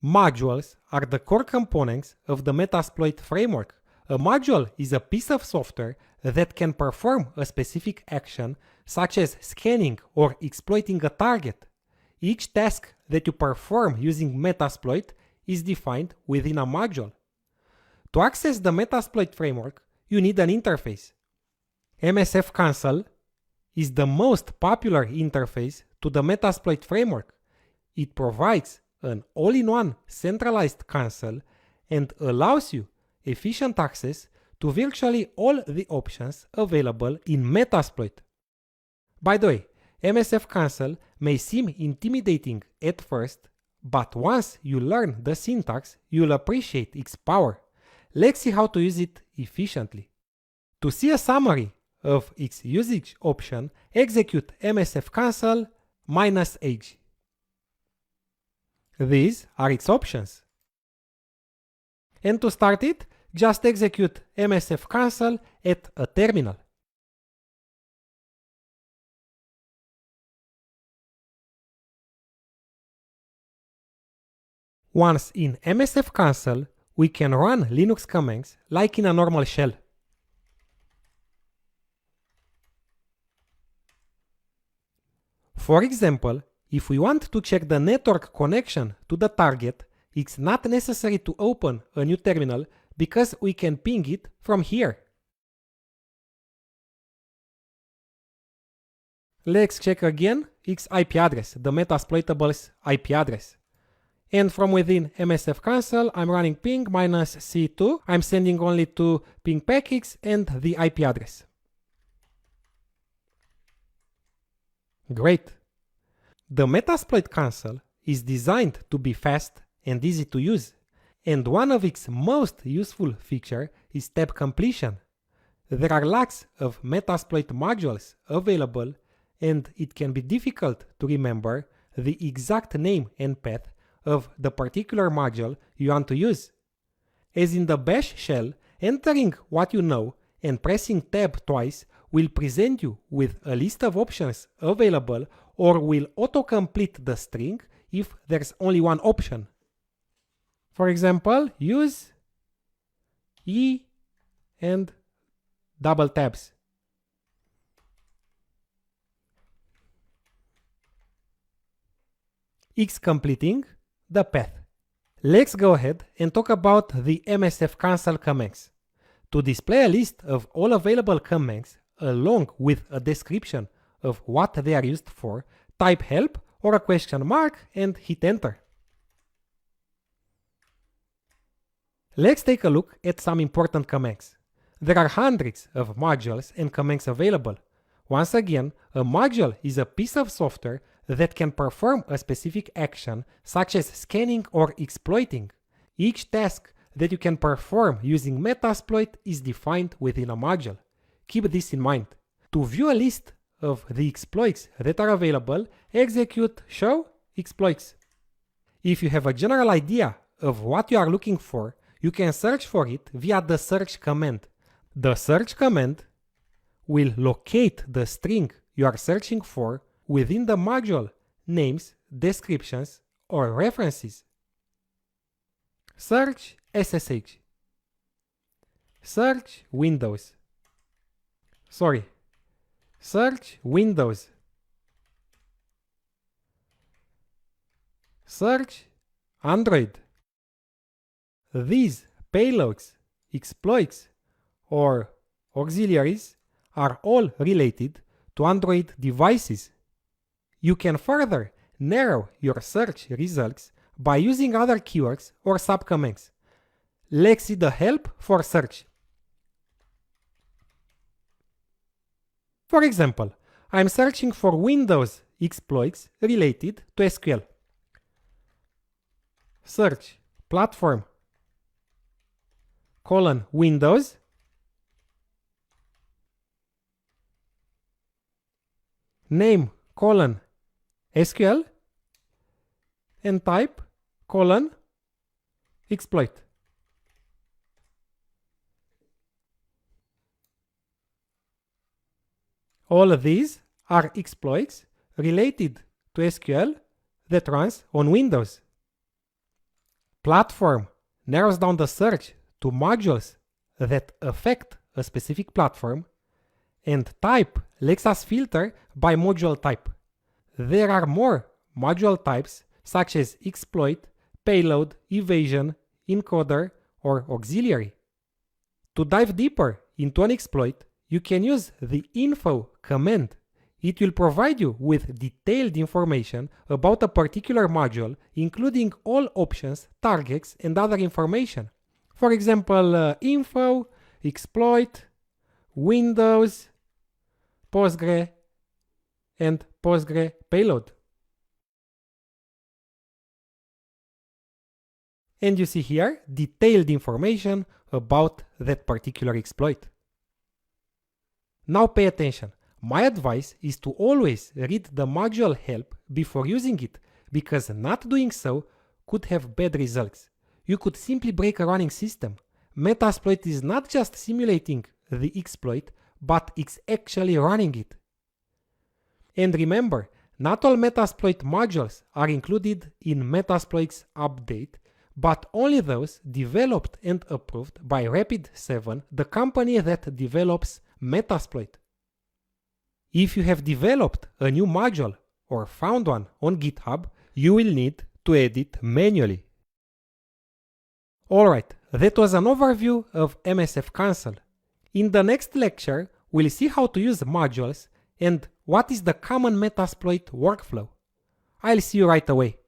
Modules are the core components of the metasploit framework. A module is a piece of software that can perform a specific action, such as scanning or exploiting a target. Each task that you perform using metasploit is defined within a module. To access the metasploit framework, you need an interface. msfconsole is the most popular interface to the metasploit framework. It provides an all-in-one centralized console and allows you efficient access to virtually all the options available in metasploit. By the way, msfconsole may seem intimidating at first, but once you learn the syntax, you'll appreciate its power. Let's see how to use it efficiently. To see a summary of its usage option, execute msfconsole -h. These are its options. And to start it, just execute msfconsole at a terminal. Once in msfconsole, we can run Linux commands like in a normal shell. For example, if we want to check the network connection to the target, it's not necessary to open a new terminal because we can ping it from here. Let's check again its IP address, the metasploitable's IP address. And from within msfconsole, I'm running ping -c2. I'm sending only two ping packets and the IP address. Great. The metasploit console is designed to be fast and easy to use, and one of its most useful features is tab completion. There are lots of metasploit modules available, and it can be difficult to remember the exact name and path of the particular module you want to use. As in the bash shell, entering what you know and pressing tab twice will present you with a list of options available or will autocomplete the string if there's only one option. For example, use E and double tabs. X completing the path. Let's go ahead and talk about the msfconsole commands. To display a list of all available commands along with a description of what they are used for, type help or a question mark and hit enter. Let's take a look at some important commands. There are hundreds of modules and commands available. Once again, a module is a piece of software that can perform a specific action, such as scanning or exploiting. Each task that you can perform using metasploit is defined within a module. Keep this in mind. To view a list of the exploits that are available, execute show exploits. If you have a general idea of what you are looking for, you can search for it via the search command. The search command will locate the string you are searching for within the module names, descriptions, or references. Search SSH. Search Windows. Search Windows. Search Android. These payloads, exploits, or auxiliaries are all related to Android devices. You can further narrow your search results by using other keywords or subcommands. Let's see the help for search. For example, I'm searching for Windows exploits related to SQL. Search platform :Windows, name :SQL, and type :exploit. All of these are exploits related to SQL that runs on Windows. Platform narrows down the search to modules that affect a specific platform, and type lets us filter by module type. There are more module types such as exploit, payload, evasion, encoder, or auxiliary. To dive deeper into an exploit, you can use the info command. It will provide you with detailed information about a particular module, including all options, targets, and other information. For example, info, exploit, Windows, Postgre, and Postgre payload. And you see here detailed information about that particular exploit. Now pay attention. My advice is to always read the module help before using it, because not doing so could have bad results. You could simply break a running system. Metasploit is not just simulating the exploit, but it's actually running it. And remember, not all Metasploit modules are included in Metasploit's update, but only those developed and approved by Rapid7, the company that develops Metasploit. If you have developed a new module or found one on GitHub, you will need to add it manually. Alright, that was an overview of msfconsole. In the next lecture, we'll see how to use modules and what is the common Metasploit workflow. I'll see you right away.